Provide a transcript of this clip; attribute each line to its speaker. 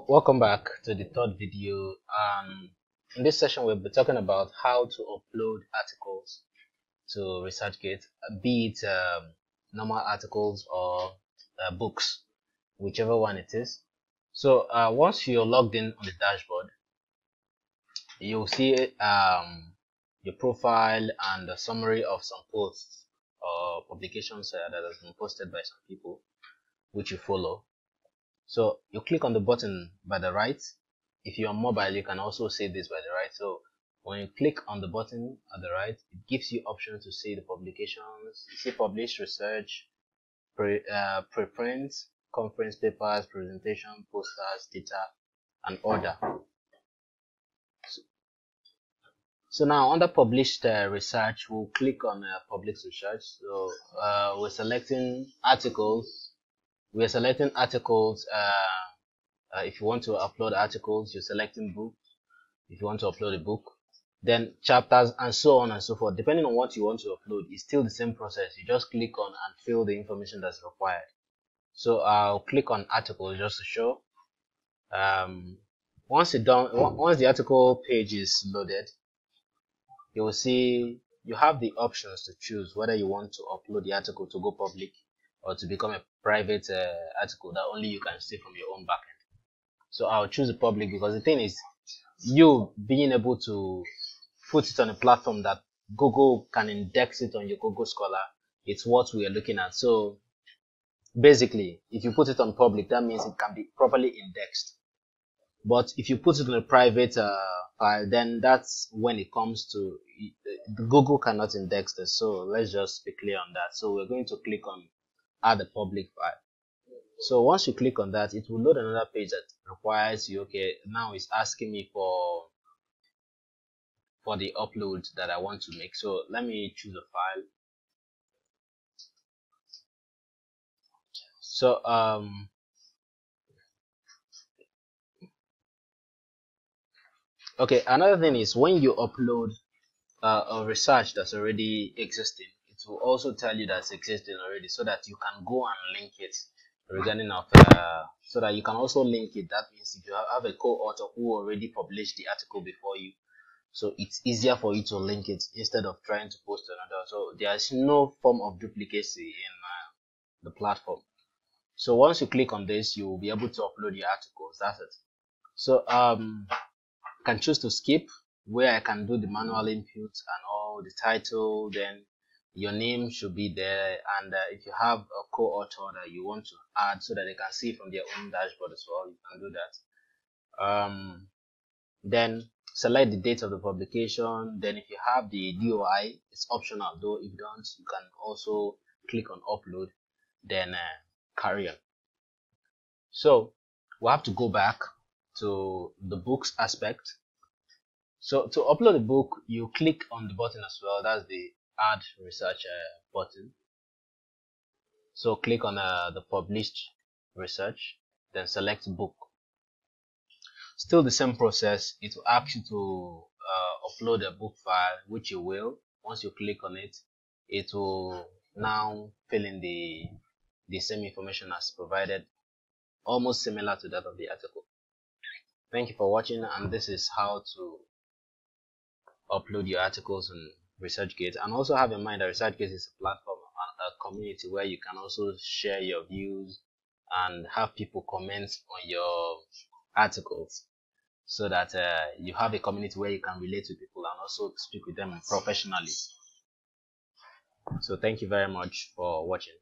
Speaker 1: Welcome back to the third video. In this session, we'll be talking about how to upload articles to ResearchGate, be it normal articles or books, whichever one it is. So once you're logged in on the dashboard, you'll see your profile and a summary of some posts or publications that has been posted by some people, which you follow. So you click on the button by the right. If you're on mobile, you can also see this by the right. So when you click on the button at the right, it gives you options to see the publications, see published research, preprint, conference papers, presentation, posters, data, and order. So now under published research, we'll click on published research. So we're selecting articles. If you want to upload articles, you're selecting book. If you want to upload a book, then chapters and so on and so forth. Depending on what you want to upload, it's still the same process. You just click on and fill the information that's required. So I'll click on articles just to show. Once the article page is loaded, you will see you have the options to choose whether you want to upload the article to go public or to become a private article that only you can see from your own backend. So I'll choose the public because the thing is, you being able to put it on a platform that Google can index it on your Google Scholar, it's what we are looking at. So basically, if you put it on public, that means it can be properly indexed. But if you put it on a private file, then that's when it comes to Google cannot index this. So let's just be clear on that. So we're going to click on add the public file. So once you click on that, it will load another page that requires you. Okay, now it's asking me for the upload that I want to make. So let me choose a file. So okay, another thing is when you upload a research that's already existing, it will also tell you that's existing already, so that you can go and link it regarding of so that you can also link it. That means if you have a co-author who already published the article before you, so it's easier for you to link it instead of trying to post another. So there's no form of duplicacy in the platform. So once you click on this, you will be able to upload your articles. That's it. So I can choose to skip, where I can do the manual input and all the title, then your name should be there, and if you have a co-author that you want to add so that they can see from their own dashboard as well, you can do that. Then select the date of the publication. Then if you have the DOI, it's optional, though if you don't, you can also click on upload, then carry on. So we have to go back to the books aspect. So to upload a book, you click on the button as well. That's the add research button. So click on the published research, then select book. Still the same process. It will ask you to upload a book file, which you will. Once you click on it, it will now fill in the same information as provided, almost similar to that of the article. Thank you for watching, and this is how to upload your articles on ResearchGate. And also have in mind that ResearchGate is a platform, a community where you can also share your views and have people comment on your articles, so that you have a community where you can relate to people and also speak with them professionally. So thank you very much for watching.